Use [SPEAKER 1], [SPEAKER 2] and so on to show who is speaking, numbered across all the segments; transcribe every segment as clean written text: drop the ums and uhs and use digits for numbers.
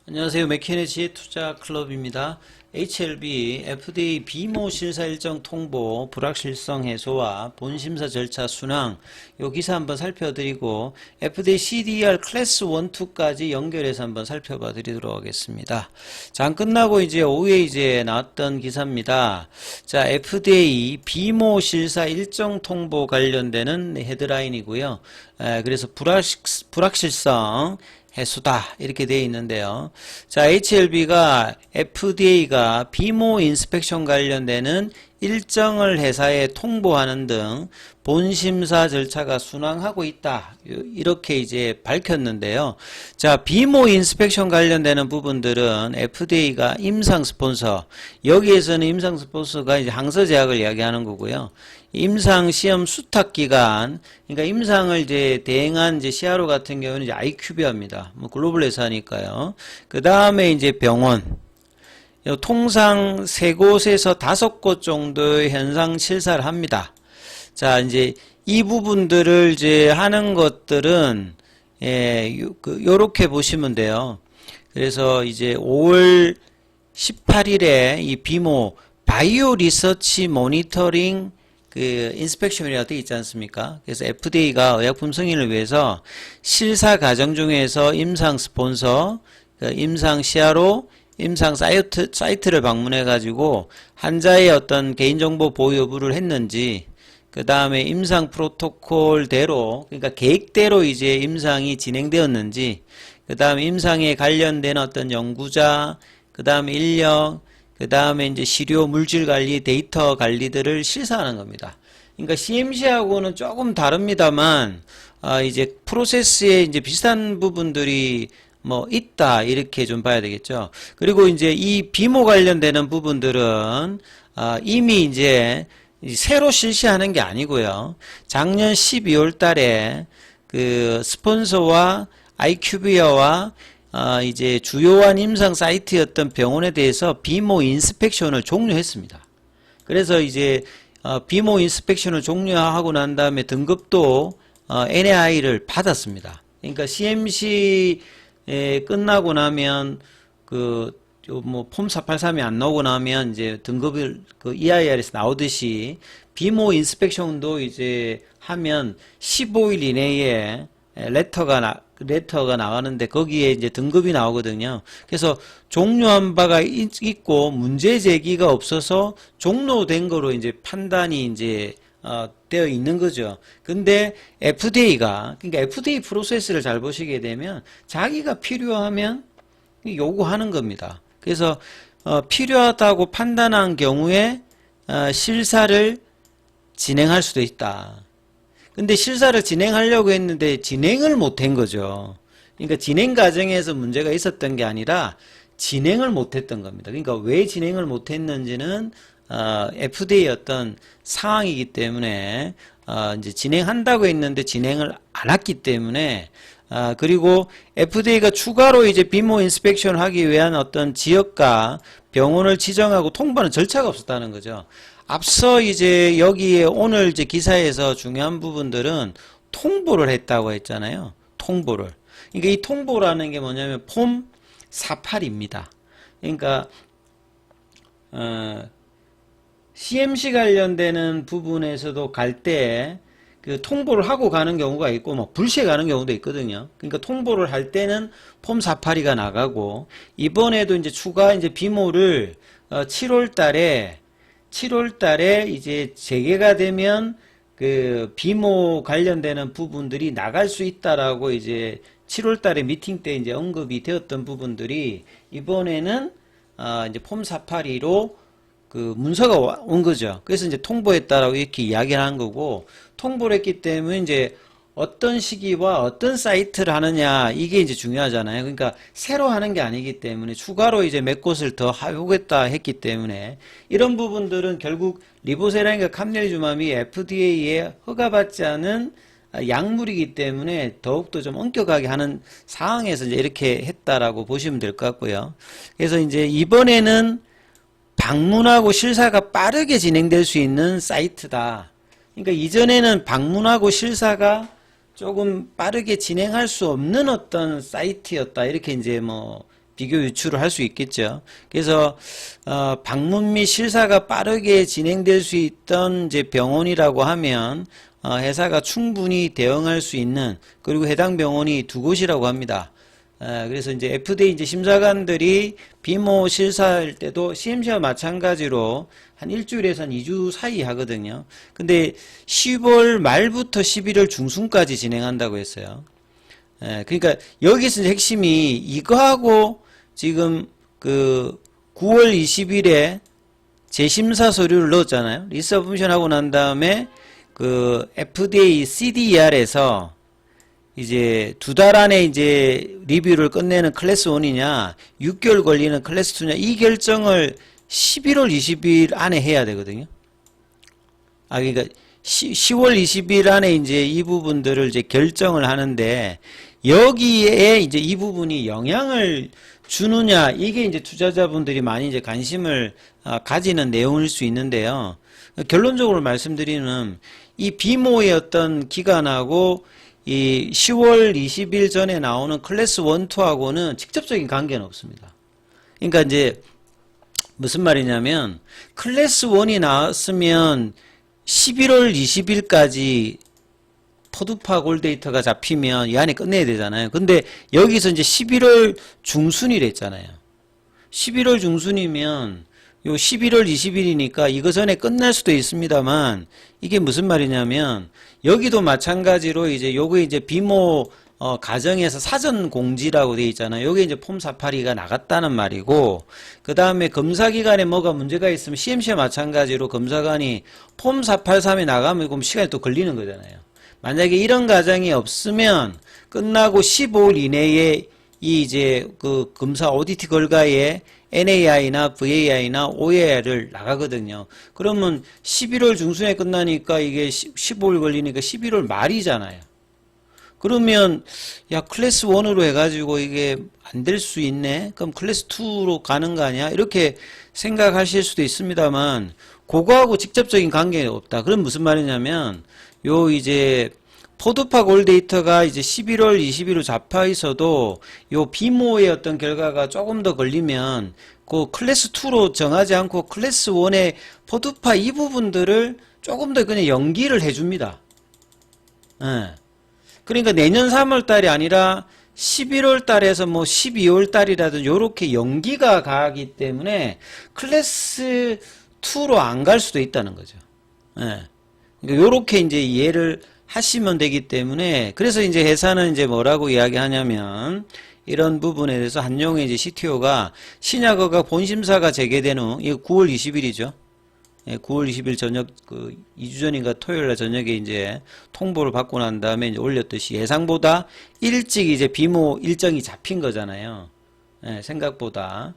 [SPEAKER 1] 안녕하세요. 맥케네지 투자클럽입니다. HLB, FDA 비모 실사 일정 통보, 불확실성 해소와 본심사 절차 순항 요 기사 한번 살펴드리고 FDA CDR 클래스 1, 2까지 연결해서 한번 살펴봐 드리도록 하겠습니다. 자, 끝나고 이제 오후에 이제 나왔던 기사입니다. 자, FDA 비모 실사 일정 통보 관련되는 헤드라인이고요. 그래서 불확실성 해수다 이렇게 되어 있는데요. 자, HLB가 FDA가 비모 인스펙션 관련되는 일정을 회사에 통보하는 등 본심사 절차가 순항하고 있다 이렇게 이제 밝혔는데요. 자, 비모 인스펙션 관련되는 부분들은 FDA가 임상 스폰서, 여기에서는 임상 스폰서가 이제 항서제약을 이야기하는 거고요. 임상 시험 수탁 기간, 그러니까 임상을 이제 대행한 이제 CRO 같은 경우는 이제 IQVIA입니다. 뭐 글로벌 회사니까요. 그 다음에 이제 병원. 통상 3곳에서 5곳 정도의 현상 실사를 합니다. 자, 이제 이 부분들을 이제 하는 것들은 요렇게 보시면 돼요. 그래서 이제 5월 18일에 이 비모 바이오 리서치 모니터링 인스펙션이라고 되어 있지 않습니까? 그래서 FDA가 의약품 승인을 위해서 실사 과정 중에서 임상 스폰서, 임상 CRO, 임상 사이트를 방문해가지고 환자의 어떤 개인정보 보호 여부를 했는지, 그 다음에 임상 프로토콜대로, 그러니까 계획대로 이제 임상이 진행되었는지, 그 다음에 임상에 관련된 어떤 연구자, 그 다음에 인력, 그 다음에 이제 시료 물질 관리, 데이터 관리들을 실사하는 겁니다. 그러니까 CMC하고는 조금 다릅니다만, 이제 프로세스에 이제 비슷한 부분들이 뭐 있다 이렇게 좀 봐야 되겠죠. 그리고 이제 이 비모 관련되는 부분들은 이미 이제 새로 실시하는 게 아니고요. 작년 12월 달에 그 스폰서와 IQVIA와 이제 주요한 임상 사이트였던 병원에 대해서 비모 인스펙션을 종료했습니다. 그래서 이제 비모 인스펙션을 종료하고 난 다음에 등급도 NAI를 받았습니다. 그러니까 CMC 끝나고 나면 뭐 폼 483이 안 나오고 나면 이제 등급을 EIR에서 나오듯이 비모 인스펙션도 이제 하면 15일 이내에 레터가 나가는데 거기에 이제 등급이 나오거든요. 그래서 종료한 바가 있고 문제 제기가 없어서 종료된 거로 이제 판단이 이제 되어 있는 거죠. 근데 FDA가, 그러니까 FDA 프로세스를 잘 보시게 되면 자기가 필요하면 요구하는 겁니다. 그래서 필요하다고 판단한 경우에 실사를 진행할 수도 있다. 근데 실사를 진행하려고 했는데 진행을 못한 거죠. 그러니까 진행 과정에서 문제가 있었던 게 아니라 진행을 못했던 겁니다. 그러니까 왜 진행을 못했는지는 FDA 어떤 상황이기 때문에 이제 진행한다고 했는데 진행을 안 했기 때문에 그리고 FDA가 추가로 이제 비모 인스펙션을 하기 위한 어떤 지역과 병원을 지정하고 통보하는 절차가 없었다는 거죠. 앞서 이제 여기에 오늘 이제 기사에서 중요한 부분들은 통보를 했다고 했잖아요. 통보를. 그러니까 이 통보라는 게 뭐냐면 폼 48입니다. 그러니까 CMC 관련되는 부분에서도 갈 때 그 통보를 하고 가는 경우가 있고 뭐 불시에 가는 경우도 있거든요. 그러니까 통보를 할 때는 폼 48이가 나가고 이번에도 이제 추가 이제 비모를 7월 달에 이제 재개가 되면 그 비모 관련되는 부분들이 나갈 수 있다라고 이제 7월 달에 미팅 때 이제 언급이 되었던 부분들이 이번에는 이제 폼 482로 그 문서가 온 거죠. 그래서 이제 통보했다라고 이렇게 이야기를 한 거고, 통보를 했기 때문에 이제 어떤 시기와 어떤 사이트를 하느냐 이게 이제 중요하잖아요. 그러니까 새로 하는 게 아니기 때문에 추가로 이제 몇 곳을 더 하겠다 했기 때문에 이런 부분들은 결국 리보세라인과 캄넬주맘이 FDA에 허가받지 않은 약물이기 때문에 더욱더 좀 엄격하게 하는 상황에서 이제 이렇게 했다라고 보시면 될 것 같고요. 그래서 이제 이번에는 방문하고 실사가 빠르게 진행될 수 있는 사이트다. 그러니까 이전에는 방문하고 실사가 조금 빠르게 진행할 수 없는 어떤 사이트였다. 이렇게 이제 뭐 비교 유추를 할 수 있겠죠. 그래서 방문 및 실사가 빠르게 진행될 수 있던 이제 병원이라고 하면 회사가 충분히 대응할 수 있는, 그리고 해당 병원이 두 곳이라고 합니다. 그래서 이제 FDA 이제 심사관들이 비모 실사할 때도 CMC와 마찬가지로 한 일주일에서 한 2주 사이 하거든요. 근데 10월 말부터 11월 중순까지 진행한다고 했어요. 그러니까 여기서 핵심이 이거하고 지금 그 9월 20일에 재심사 서류를 넣었잖아요. 리서브미션 하고 난 다음에 그 FDA CDER에서 이제 두 달 안에 이제 리뷰를 끝내는 클래스 1이냐 6개월 걸리는 클래스 2냐, 이 결정을 11월 20일 안에 해야 되거든요. 그러니까 10월 20일 안에 이제 이 부분들을 이제 결정을 하는데, 여기에 이제 이 부분이 영향을 주느냐, 이게 이제 투자자분들이 많이 이제 관심을 가지는 내용일 수 있는데요. 결론적으로 말씀드리는 이 비모의 어떤 기간하고 이 10월 20일 전에 나오는 클래스 1, 2하고는 직접적인 관계는 없습니다. 그러니까 이제 무슨 말이냐면, 클래스 1이 나왔으면 11월 20일까지 포드파 골 데이터가 잡히면 이 안에 끝내야 되잖아요. 근데 여기서 이제 11월 중순이라 했잖아요. 11월 중순이면 요 11월 20일이니까 이거 전에 끝날 수도 있습니다만, 이게 무슨 말이냐면, 여기도 마찬가지로 이제 요거 이제 비모 가정에서 사전 공지라고 되어 있잖아요. 요게 이제 폼 482가 나갔다는 말이고, 그 다음에 검사기관에 뭐가 문제가 있으면 CMC와 마찬가지로 검사관이 폼 483이 나가면 그럼 시간이 또 걸리는 거잖아요. 만약에 이런 과정이 없으면 끝나고 15일 이내에 이 이제 그 검사 오디트 결과에 NAI나 VAI나 OAI를 나가거든요. 그러면 11월 중순에 끝나니까 이게 15일 걸리니까 11월 말이잖아요. 그러면 야, 클래스 1으로 해가지고 이게 안 될 수 있네? 그럼 클래스 2로 가는 거 아니야? 이렇게 생각하실 수도 있습니다만, 그거하고 직접적인 관계가 없다. 그럼 무슨 말이냐면, 요 이제 포드파 골 데이터가 이제 11월 20일로 잡혀 있어도 요 비모의 어떤 결과가 조금 더 걸리면 그 클래스 2로 정하지 않고 클래스 1의 포드파 이 부분들을 조금 더 그냥 연기를 해줍니다. 그러니까 내년 3월 달이 아니라 11월 달에서 뭐 12월 달이라든 요렇게 연기가 가기 때문에 클래스 2로 안 갈 수도 있다는 거죠. 그러니까 요렇게 이제 이해를 하시면 되기 때문에, 그래서 이제 회사는 이제 뭐라고 이야기하냐면, 이런 부분에 대해서 한용의 이제 CTO가 신약어가 본심사가 재개된 후, 이거 9월 20일이죠. 9월 20일 저녁, 2주 전인가 토요일날 저녁에 이제 통보를 받고 난 다음에 이제 올렸듯이 예상보다 일찍 이제 비모 일정이 잡힌 거잖아요. 생각보다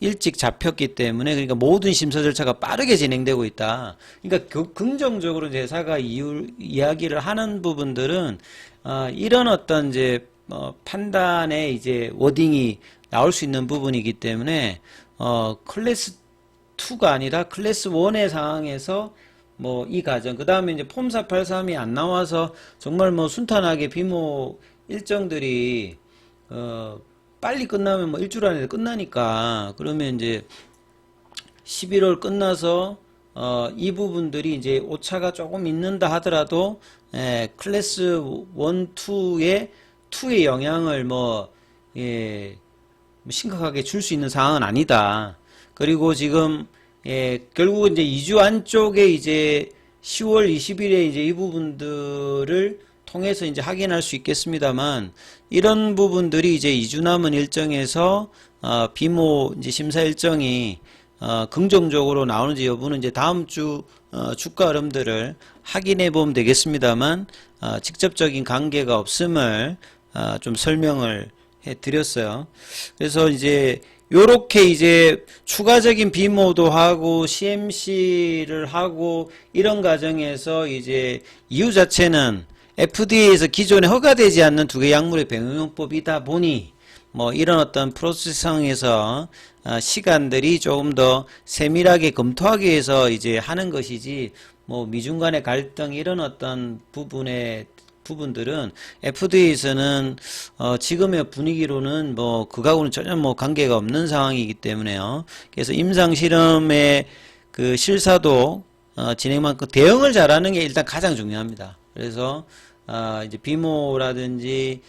[SPEAKER 1] 일찍 잡혔기 때문에, 그러니까 모든 심사 절차가 빠르게 진행되고 있다. 그러니까 긍정적으로 이제 회사가 이야기를 하는 부분들은 이런 어떤 이제 판단의 이제 워딩이 나올 수 있는 부분이기 때문에 클래스 2가 아니라 클래스 1의 상황에서 뭐 이 과정, 그 다음에 이제 폼 483이 안 나와서 정말 뭐 순탄하게 비모 일정들이 빨리 끝나면 뭐 일주일 안에 끝나니까, 그러면 이제 11월 끝나서 이 부분들이 이제 오차가 조금 있는다 하더라도 클래스 1, 2의 영향을 뭐 심각하게 줄 수 있는 상황은 아니다. 그리고 지금 결국 이제 2주 안쪽에 이제 10월 20일에 이제 이 부분들을 통해서 이제 확인할 수 있겠습니다만, 이런 부분들이 이제 2주 남은 일정에서 비모 이제 심사 일정이 긍정적으로 나오는지 여부는 이제 다음 주 주가 흐름들을 확인해 보면 되겠습니다만, 직접적인 관계가 없음을 좀 설명을 해 드렸어요. 그래서 이제 요렇게 이제 추가적인 비모도 하고 CMC를 하고 이런 과정에서 이제 이유 자체는 FDA에서 기존에 허가되지 않는 두 개 약물의 병용법이다 보니 뭐 이런 어떤 프로세스상에서 시간들이 조금 더 세밀하게 검토하기 위해서 이제 하는 것이지, 뭐 미중 간의 갈등 이런 어떤 부분에 부분들은 FDA에서는 지금의 분위기로는 뭐 그거하고는 전혀 뭐 관계가 없는 상황이기 때문에요. 그래서 임상 실험의 그 실사도 진행만큼 대응을 잘하는 게 일단 가장 중요합니다. 그래서 이제 비모라든지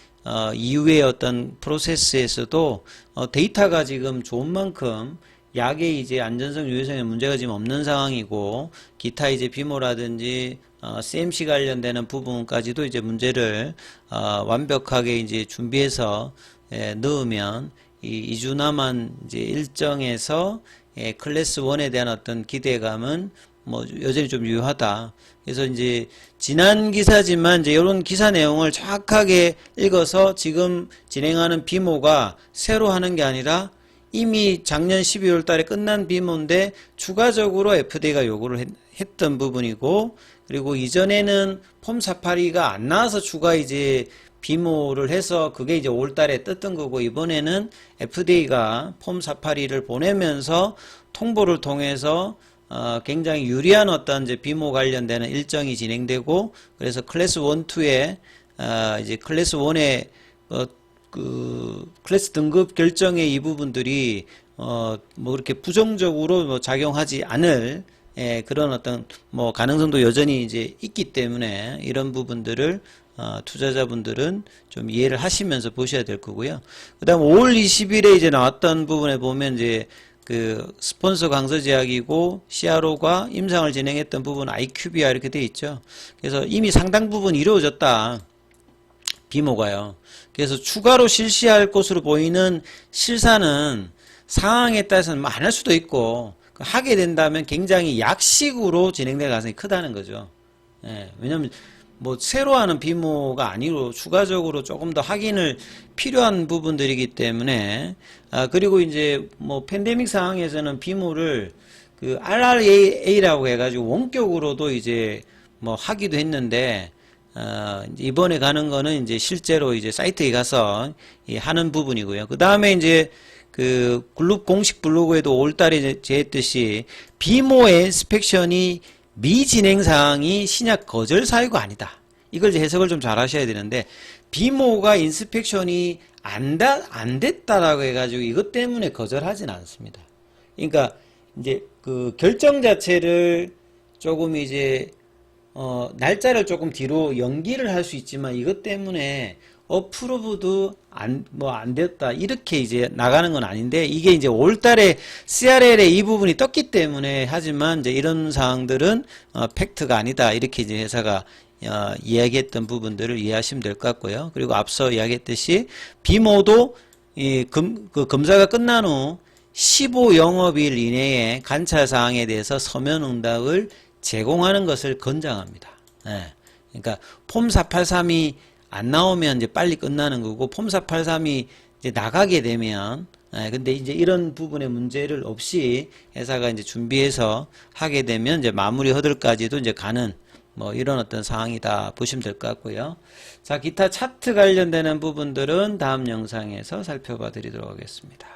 [SPEAKER 1] 이후의 어떤 프로세스에서도 데이터가 지금 좋은 만큼 약의 이제 안전성, 유해성에 문제가 지금 없는 상황이고, 기타 이제 비모라든지 CMC 관련되는 부분까지도 이제 문제를 완벽하게 이제 준비해서 넣으면 이 2주 남은 이제 일정에서 클래스 1에 대한 어떤 기대감은 뭐 여전히 좀 유효하다. 그래서 이제 지난 기사지만 이제 이런 기사 내용을 정확하게 읽어서 지금 진행하는 비모가 새로 하는 게 아니라 이미 작년 12월 달에 끝난 비모인데 추가적으로 FDA가 요구를 했던 부분이고, 그리고 이전에는 폼 사파리가 안 나와서 추가 이제 비모를 해서 그게 이제 5월 달에 떴던 거고, 이번에는 FDA가 폼 사파리를 보내면서 통보를 통해서 굉장히 유리한 어떤 이제 비모 관련되는 일정이 진행되고, 그래서 클래스 1, 2에 이제 클래스 1에 그 클래스 등급 결정의 이 부분들이 뭐 그렇게 부정적으로 뭐 작용하지 않을 그런 어떤 뭐 가능성도 여전히 이제 있기 때문에 이런 부분들을 투자자분들은 좀 이해를 하시면서 보셔야 될 거고요. 그다음 5월 20일에 이제 나왔던 부분에 보면 이제 그 스폰서 강서제약이고 CRO가 임상을 진행했던 부분 IQVIA 이렇게 돼 있죠. 그래서 이미 상당 부분 이루어졌다. 비모가요. 그래서 추가로 실시할 것으로 보이는 실사는 상황에 따라서는 안 할 수도 있고, 하게 된다면 굉장히 약식으로 진행될 가능성이 크다는 거죠. 왜냐면 뭐 새로 하는 비모가 아니고 추가적으로 조금 더 확인을 필요한 부분들이기 때문에, 그리고 이제 뭐 팬데믹 상황에서는 비모를 그 RRA라고 해가지고 원격으로도 이제 뭐 하기도 했는데, 이번에 가는 거는 이제 실제로 이제 사이트에 가서 하는 부분이고요. 그 다음에 이제 그 글룹 공식 블로그에도 5월달에 제했듯이 비모의 인스펙션이 미진행 사항이 신약 거절 사유가 아니다. 이걸 이제 해석을 좀 잘 하셔야 되는데, 비모가 인스펙션이 안 됐다라고 해가지고 이것 때문에 거절하진 않습니다. 그러니까 이제 그 결정 자체를 조금 이제 날짜를 조금 뒤로 연기를 할 수 있지만, 이것 때문에 어프로브도 안 됐다 이렇게 이제 나가는 건 아닌데, 이게 이제 5월달에 CRL에 이 부분이 떴기 때문에 하지만 이제 이런 사항들은 팩트가 아니다 이렇게 이제 회사가 이야기했던 부분들을 이해하시면 될 것 같고요. 그리고 앞서 이야기했듯이 비모도 그 검사가 끝난 후 15영업일 이내에 관찰 사항에 대해서 서면 응답을 제공하는 것을 권장합니다. 그러니까 폼 483이 안 나오면 이제 빨리 끝나는 거고, 폼 483이 이제 나가게 되면, 근데 이제 이런 부분의 문제를 없이 회사가 이제 준비해서 하게 되면 이제 마무리 허들까지도 이제 가는 뭐 이런 어떤 상황이다 보시면 될 것 같고요. 자, 기타 차트 관련되는 부분들은 다음 영상에서 살펴봐 드리도록 하겠습니다.